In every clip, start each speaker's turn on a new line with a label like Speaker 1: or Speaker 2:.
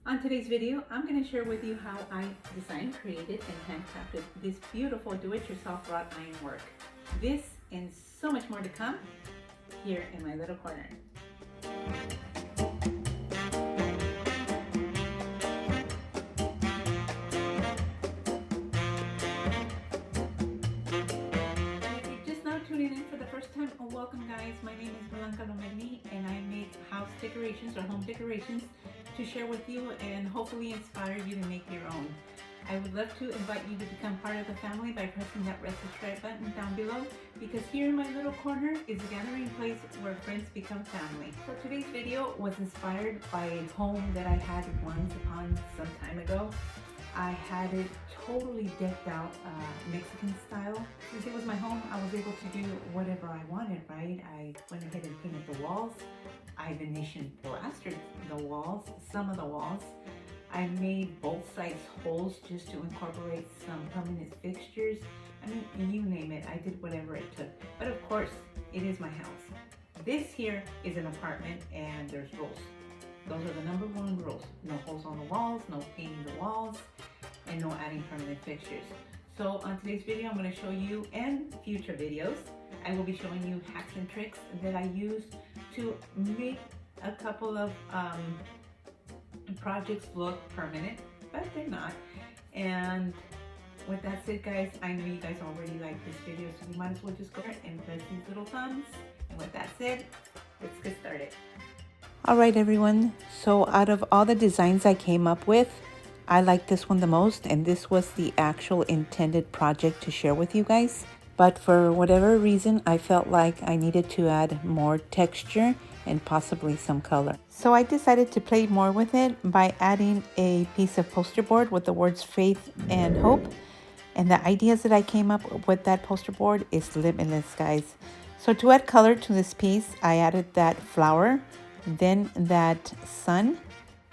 Speaker 1: On today's video, I'm going to share with you how I designed, created, and handcrafted this beautiful do-it-yourself wrought ironwork. This and so much more to come here in my little corner. If you're just now tuning in for the first time, welcome guys. My name is Blanca Lomegni and I make house decorations or home decorations to share with you and hopefully inspire you to make your own. I would love to invite you to become part of the family by pressing that red subscribe button down below, because here in my little corner is a gathering place where friends become family. So today's video was inspired by a home that I had once upon some time ago. I had it totally decked out Mexican style. Since it was my home, I was able to do whatever I wanted, right? I went ahead and painted the walls. I Venetian plastered the walls, some of the walls. I made both sides holes just to incorporate some permanent fixtures. I mean, you name it, I did whatever it took. But of course, it is my house. This here is an apartment and there's rules. Those are the number one rules. No holes on the walls, no painting the walls, and no adding permanent fixtures. So on today's video, I'm going to show you, and future videos, I will be showing you hacks and tricks that I use to make a couple of projects look permanent, but they're not. And with that said, guys, I know you guys already like this video, so you might as well just go ahead and press these little thumbs. And with that said, let's get started. All right, everyone. So out of all the designs I came up with, I like this one the most, and this was the actual intended project to share with you guys. But for whatever reason, I felt like I needed to add more texture and possibly some color. So I decided to play more with it by adding a piece of poster board with the words faith and hope. And the ideas that I came up with that poster board is limitless, guys. So to add color to this piece, I added that flower, then that sun.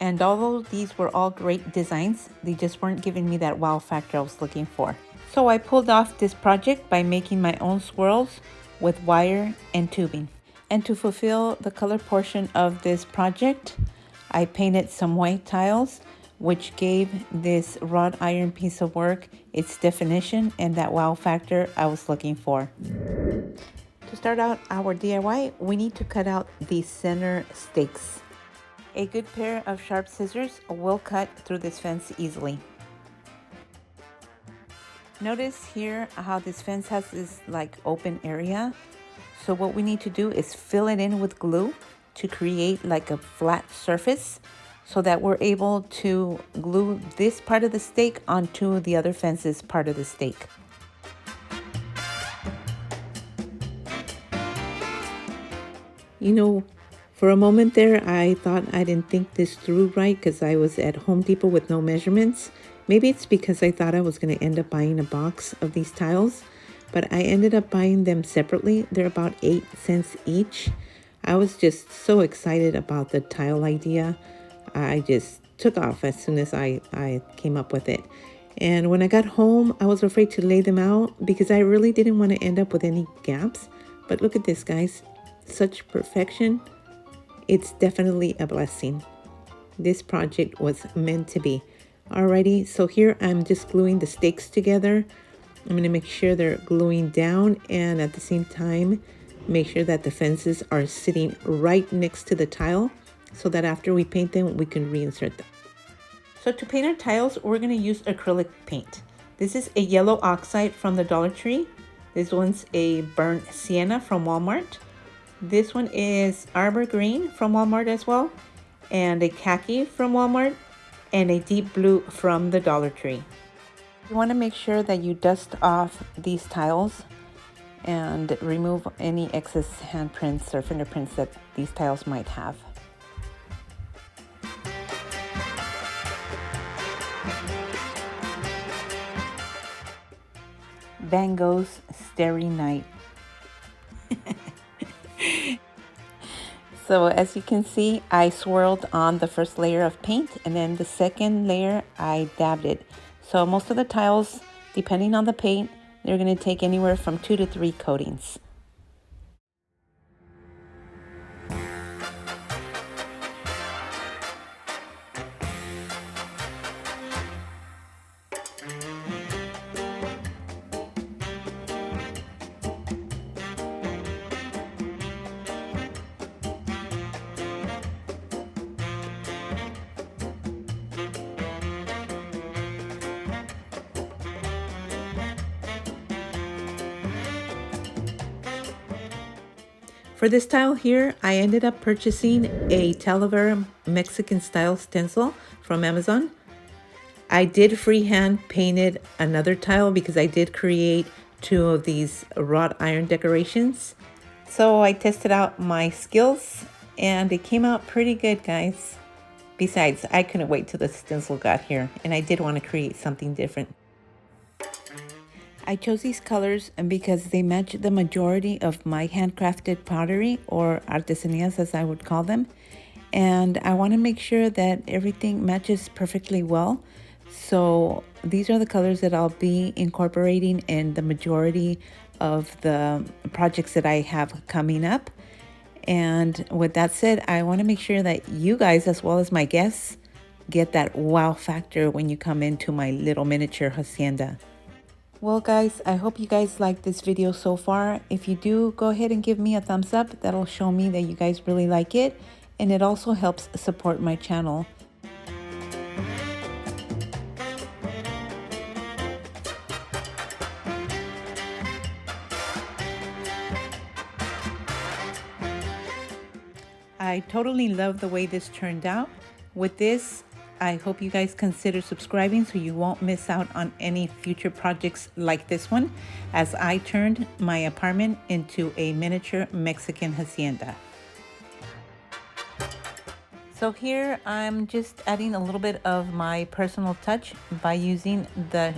Speaker 1: And although these were all great designs, they just weren't giving me that wow factor I was looking for. So I pulled off this project by making my own swirls with wire and tubing. And to fulfill the color portion of this project, I painted some white tiles, which gave this wrought iron piece of work its definition and that wow factor I was looking for. To start out our DIY, we need to cut out the center stakes. A good pair of sharp scissors will cut through this fence easily. Notice here how this fence has this like open area. So what we need to do is fill it in with glue to create like a flat surface so that we're able to glue this part of the stake onto the other fence's part of the stake. You know, for a moment there, I thought I didn't think this through right because I was at Home Depot with no measurements. Maybe it's because I thought I was going to end up buying a box of these tiles, but I ended up buying them separately. They're about 8 cents each. I was just so excited about the tile idea. I just took off as soon as I came up with it. And when I got home, I was afraid to lay them out because I really didn't want to end up with any gaps. But look at this, guys. Such perfection. It's definitely a blessing. This project was meant to be. Alrighty, so here I'm just gluing the stakes together. I'm going to make sure they're gluing down and at the same time make sure that the fences are sitting right next to the tile so that after we paint them we can reinsert them. So to paint our tiles, we're going to use acrylic paint. This is a yellow oxide from the Dollar Tree. This one's a burnt sienna from Walmart. This one is arbor green from Walmart as well, and a khaki from Walmart, and a deep blue from the Dollar Tree. You want to make sure that you dust off these tiles and remove any excess handprints or fingerprints that these tiles might have. Van Gogh's Starry Night. So as you can see, I swirled on the first layer of paint, and then the second layer I dabbed it. So most of the tiles, depending on the paint, they're going to take anywhere from 2 to 3 coatings. For this tile here, I ended up purchasing a Talavera Mexican style stencil from Amazon. I did freehand painted another tile because I did create 2 of these wrought iron decorations. So I tested out my skills and it came out pretty good, guys. Besides, I couldn't wait till the stencil got here and I did want to create something different. I chose these colors because they match the majority of my handcrafted pottery, or artesanías as I would call them. And I want to make sure that everything matches perfectly well. So these are the colors that I'll be incorporating in the majority of the projects that I have coming up. And with that said, I want to make sure that you guys, as well as my guests, get that wow factor when you come into my little miniature hacienda. Well guys, I hope you guys liked this video so far. If you do, go ahead and give me a thumbs up. That'll show me that you guys really like it. And it also helps support my channel. I totally love the way this turned out. With this, I hope you guys consider subscribing so you won't miss out on any future projects like this one, as I turned my apartment into a miniature Mexican hacienda. So here I'm just adding a little bit of my personal touch by using the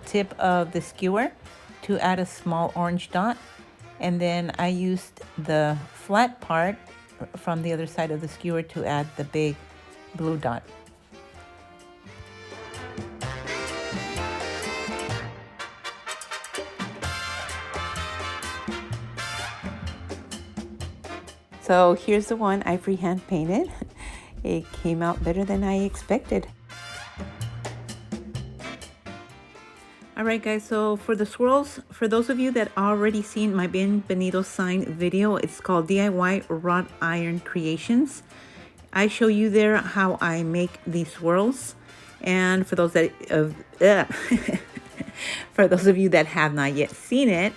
Speaker 1: tip of the skewer to add a small orange dot. And then I used the flat part from the other side of the skewer to add the big blue dot. So here's the one I freehand painted. It came out better than I expected. All right guys, so for the swirls, for those of you that already seen my Bienvenido sign video, it's called DIY Wrought Iron Creations. I show you there how I make these swirls. And for those that for those of you that have not yet seen it,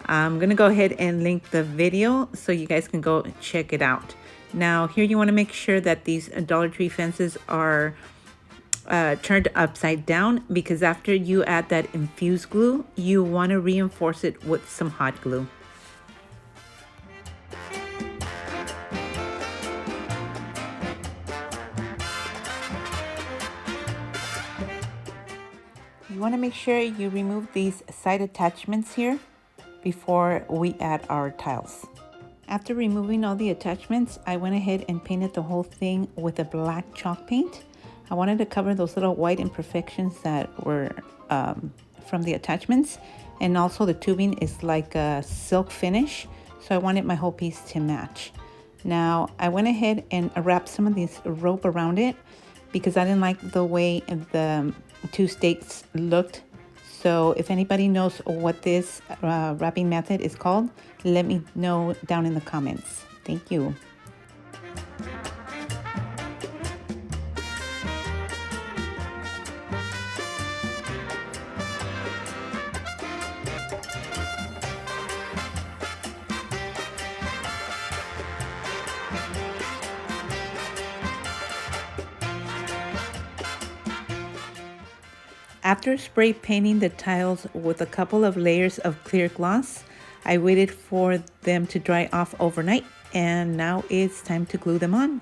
Speaker 1: I'm gonna go ahead and link the video so you guys can go check it out. Now here you want to make sure that these Dollar Tree fences are turned upside down, because after you add that infused glue, you want to reinforce it with some hot glue. You want to make sure you remove these side attachments here before we add our tiles. After removing all the attachments, I went ahead and painted the whole thing with a black chalk paint. I wanted to cover those little white imperfections that were from the attachments. And also the tubing is like a silk finish, so I wanted my whole piece to match. Now I went ahead and wrapped some of this rope around it because I didn't like the way the 2 stakes looked. So if anybody knows what this wrapping method is called, let me know down in the comments. Thank you. After spray painting the tiles with a couple of layers of clear gloss, I waited for them to dry off overnight, and now it's time to glue them on.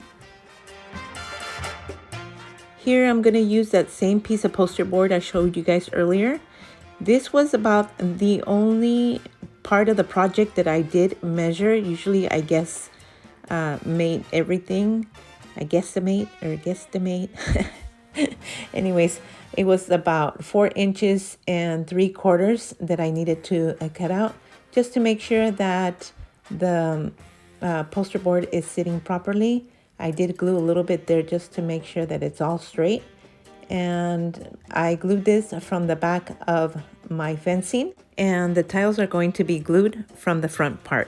Speaker 1: Here I'm going to use that same piece of poster board I showed you guys earlier. This was about the only part of the project that I did measure. Usually I made everything. I guesstimate. Anyways, it was about 4 inches and 3/4 that I needed to cut out, just to make sure that the poster board is sitting properly. I did glue a little bit there just to make sure that it's all straight. And I glued this from the back of my fencing, and the tiles are going to be glued from the front part.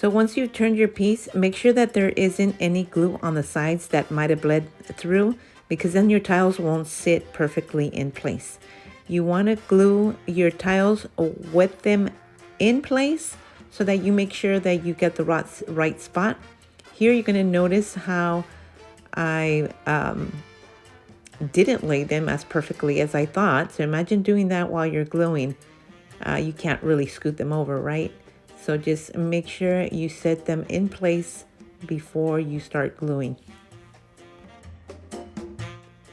Speaker 1: So once you've turned your piece, make sure that there isn't any glue on the sides that might have bled through, because then your tiles won't sit perfectly in place. You want to glue your tiles, wet them in place so that you make sure that you get the right spot. Here you're going to notice how I didn't lay them as perfectly as I thought. So imagine doing that while you're gluing. You can't really scoot them over, right? So just make sure you set them in place before you start gluing.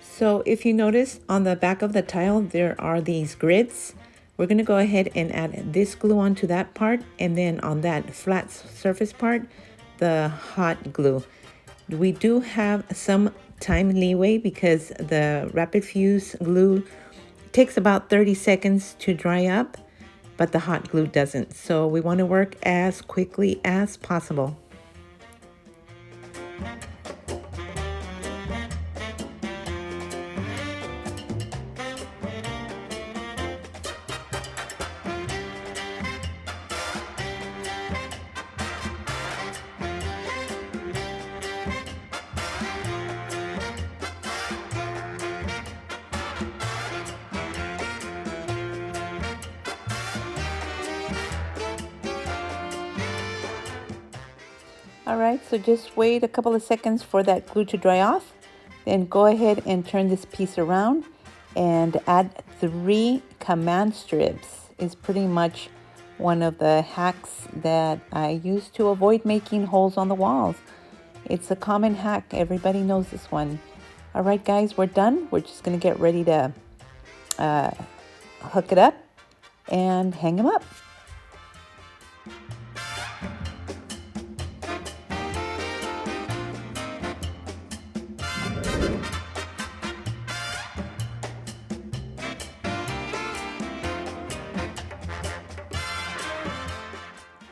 Speaker 1: So if you notice on the back of the tile, there are these grids. We're going to go ahead and add this glue onto that part, and then on that flat surface part, the hot glue. We do have some time leeway because the rapid fuse glue takes about 30 seconds to dry up, but the hot glue doesn't. So we want to work as quickly as possible. All right, so just wait a couple of seconds for that glue to dry off. Then go ahead and turn this piece around and add 3 command strips. Is pretty much one of the hacks that I use to avoid making holes on the walls. It's a common hack. Everybody knows this one. All right, guys, we're done. We're just going to get ready to hook it up and hang them up.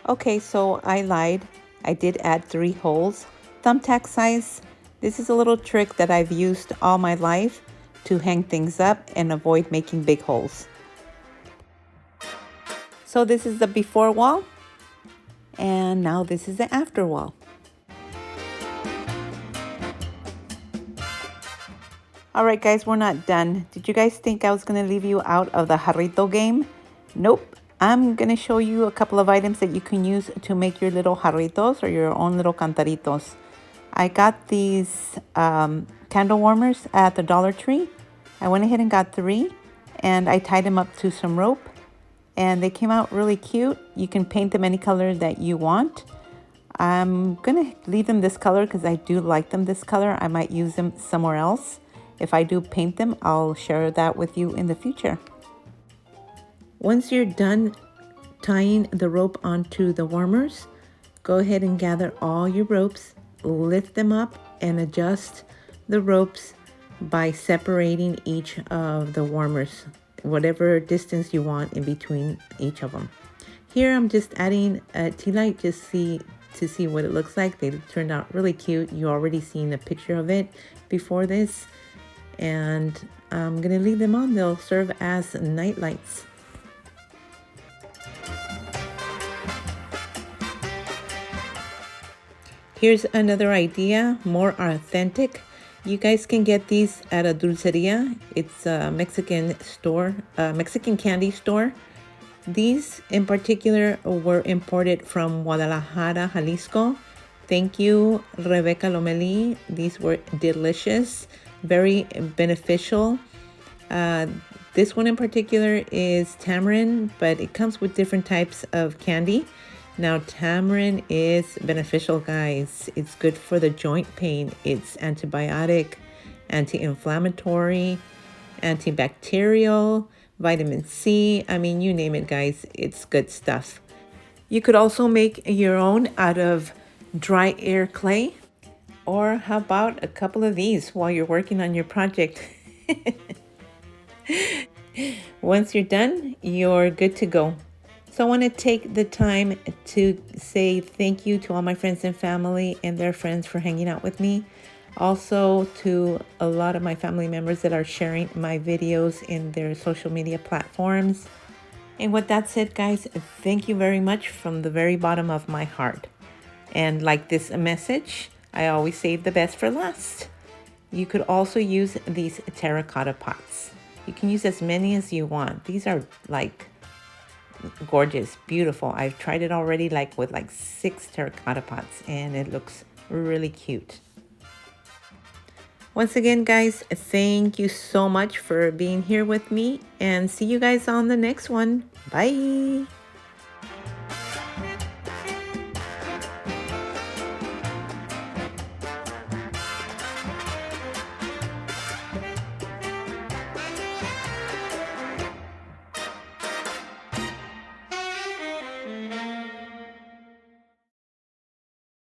Speaker 1: Okay, so I lied. I did add 3 holes. Thumbtack size. This is a little trick that I've used all my life to hang things up and avoid making big holes. So this is the before wall, and now this is the after wall. All right, guys, we're not done. Did you guys think I was going to leave you out of the jarrito game? Nope. I'm going to show you a couple of items that you can use to make your little jarritos or your own little cantaritos. I got these candle warmers at the Dollar Tree. I went ahead and got 3, and I tied them up to some rope, and they came out really cute. You can paint them any color that you want. I'm going to leave them this color because I do like them this color. I might use them somewhere else. If I do paint them, I'll share that with you in the future. Once you're done tying the rope onto the warmers, go ahead and gather all your ropes, lift them up, and adjust the ropes by separating each of the warmers, whatever distance you want in between each of them. Here I'm just adding a tea light just to see what it looks like. They turned out really cute. You already seen a picture of it before this, and I'm gonna leave them on. They'll serve as night lights. Here's another idea, more authentic. You guys can get these at a dulceria. It's a Mexican store, Mexican candy store. These in particular were imported from Guadalajara, Jalisco. Thank you, Rebecca Lomeli. These were delicious, very beneficial. This one in particular is tamarind, but it comes with different types of candy. Now, tamarind is beneficial, guys. It's good for the joint pain. It's antibiotic, anti-inflammatory, antibacterial, vitamin C. I mean, you name it, guys. It's good stuff. You could also make your own out of dry air clay. Or how about a couple of these while you're working on your project? Once you're done, you're good to go. So I want to take the time to say thank you to all my friends and family and their friends for hanging out with me. Also to a lot of my family members that are sharing my videos in their social media platforms. And with that said, guys, thank you very much from the very bottom of my heart. And like this message, I always save the best for last. You could also use these terracotta pots. You can use as many as you want. These are like gorgeous, beautiful. I've tried it already like with like 6 terracotta pots and it looks really cute. Once again, guys, thank you so much for being here with me and see you guys on the next one. Bye.